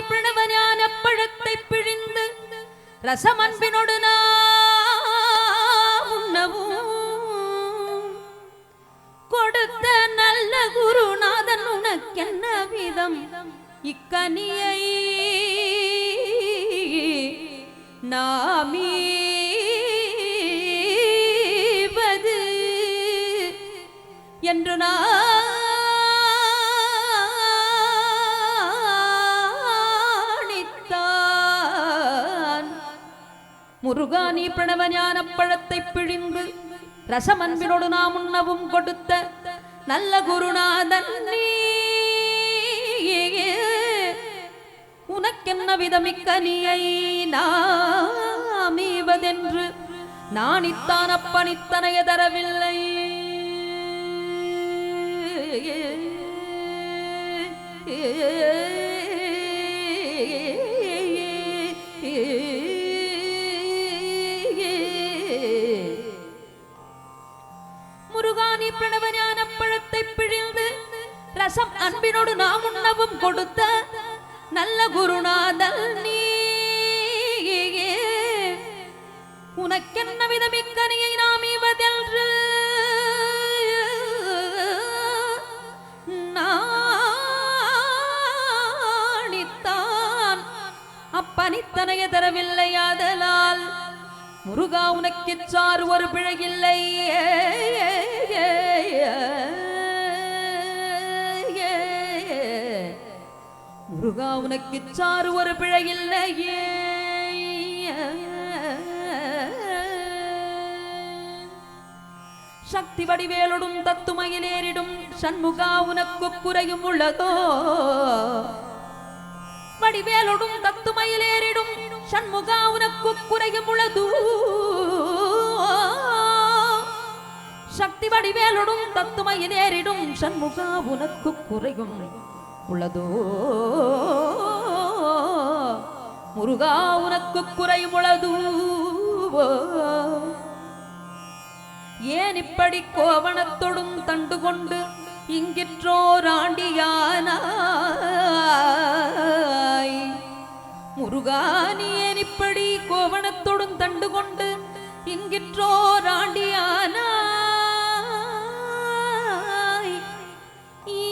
பிரணவஞான பழத்தை பிழிந்து ரசமன்பினோடு உண்ணவும் கொடுத்த நல்ல குருநாதன் உனக்கென்ன விதம் இக்கனியை நாமீவது என்று முருகா நீ பிரணவ ஞான பழத்தை பிழிந்து ரசமன்பினோடு நாம் உண்ணவும் கொடுத்த நல்ல குருநாதன் நீ உனக்கென்ன விதமிக்க நீயை நாமீவதென்று நானித்தான் அப்பனித்தனைய தரவில்லை முருகானி பிரணவ ஞான பழத்தை பிழிந்து ரசம் அன்பினோடு நாம் உண்ணவும் கொடுத்த நல்ல குருநாதல் நீ உனக்கென்ன விதமிக்கனியை நாமீவதென்று நானித்தான் அப்பனித்தனைய தரவில்லையாதலால் முருகா உனக்கு சாறு ஒரு பிழையில்லை முருகா உனக்கு சாறு ஒரு பிழையில்லையே சக்தி வடிவேலோடும் தத்துமையிலேறிடும் சண்முகா உனக்கு குறையும் உள்ளதோ வடிவேலோடும் தத்துமையிலேறிடும் சண்முகா உனக்கு குறையும் உள்ளது சக்தி வடிவேலோடும் தத்துமையிலேறிடும் சண்முகா உனக்கு குறையும் உள்ளதோ முருகா உனக்கு குறையும் உள்ளது ஏன் இப்படி கோவணத்தொடும் தண்டு கொண்டு இங்கிற்றோர் ஆண்டியானாய் முருகா நீ ஏன் இப்படி கோவணத்தொடும் தண்டு கொண்டு இங்கிற்றோர் ஆண்டியானாய்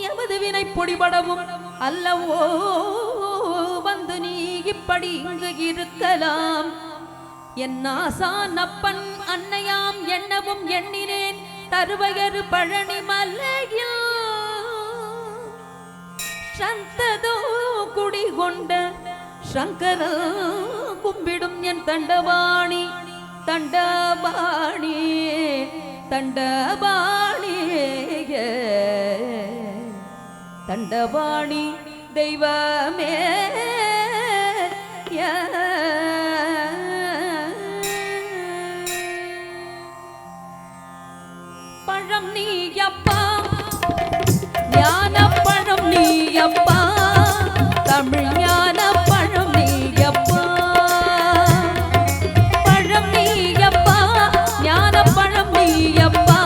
எமது வினை பொடிபடவும் அல்லவோ வந்து நீ இப்படி இங்கு இருக்கலாம் என் ஆசான் அப்பன் அன்னையாம் எண்ணவும் எண்ணினேன் தருவையரு பழனி மலையில் சந்ததோ குடிகொண்ட சங்கர கும்பிடும் என் தண்டவாணி தண்டபாணி தண்டபாணி தண்டபாணி தெய்வமே பழம் நீயப்பா ஞான பழம் நீயப்பா தமிழ் ஞான பழம் நீயப்பா பழம் நீயப்பா ஞான பழம் நீயப்பா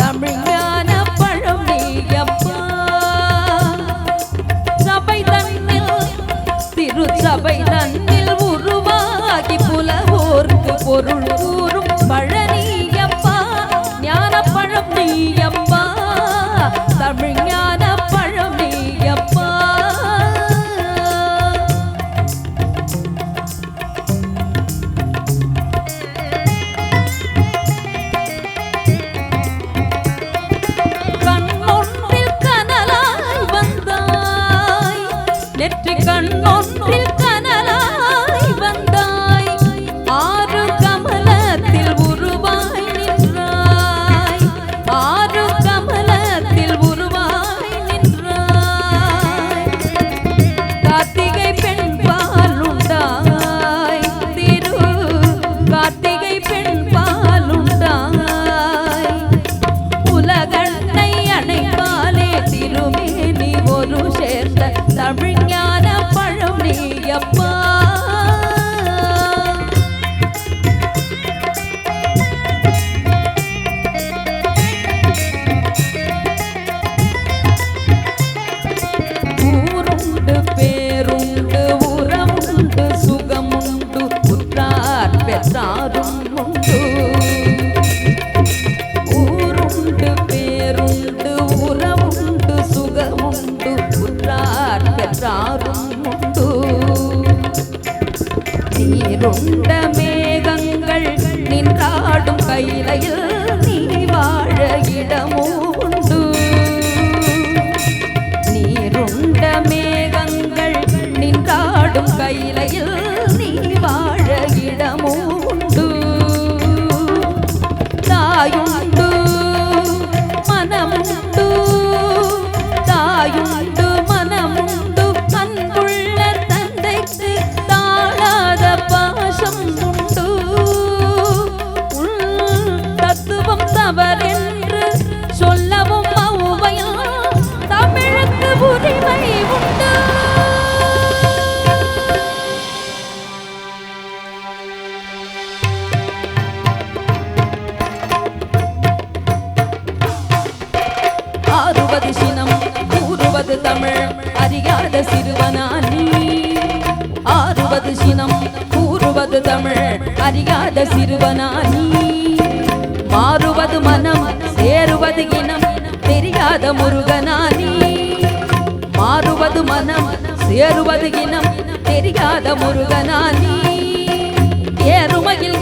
தமிழ் ஞான பழம் நீயப்பா சபை தன்னில் திருச்சபை தன்னில் உருவாகி புலவோர்க்கு பொருள் கூறும் பழனியப்பா ஞான பழம் நீயப்பா தமிழ் ஞான பழம் நீயப்பா கண்ணொன்றில் கனலாய் வந்தாய் நெற்றி கண்ணொன்றில் கனலாய் வந்தாய் ஆறு கமலத்தில் உருவாய் நின்றாய் ஆறு கமலத்தில் உருவாய் நின்றாய் கார்த்திகை பெண் பாலுண்டாய் திரு கார்த்திகை பெண் பாலுண்டாய் உலகண்ணை அணைப்பாலே திருமேனி ஒரு சேர்ந்த தமிழ் ஞான பழம் நீயப்பா ஊருண்டு பேருண்டு உறவுண்டு சுகமுண்டு உற்றார் பெற்றாரும் உண்டு ஊருண்டு பேருண்டு உறவுண்டு சுகமுண்டு உற்றார் பெற்றாரும் உண்டு நீருண்ட மேகங்கள் நின்றாடும் கையிலையில் நீ வாழ இடமும் உண்டு நீருண்ட மேகங்கள் நின்றாடும் கையிலையில் நீ வாழ இடமும் உண்டு தாயுண்டு மனமுண்டு தாயுண்டு மனமுண்டு அன்புள்ள தந்தைக்கு தாழாத பாசம் உண்டு தத்துவம் தவறென்று சொல்லவும் ஔவையார் தமிழுக்கு உரிமை உண்டு ஆறுவது சினம் கூறுவது தமிழ் அறியாத சிறுவனானி ஆறுவது சினம் கூறுவது தமிழ் அறியாத சிறுவனானி மாறுவது மனம் சேருவது இனம் தெரியாத முருகனானி மாறுவது மனம் சேருவது இனம் தெரியாத முருகனானி ஏறுமையில்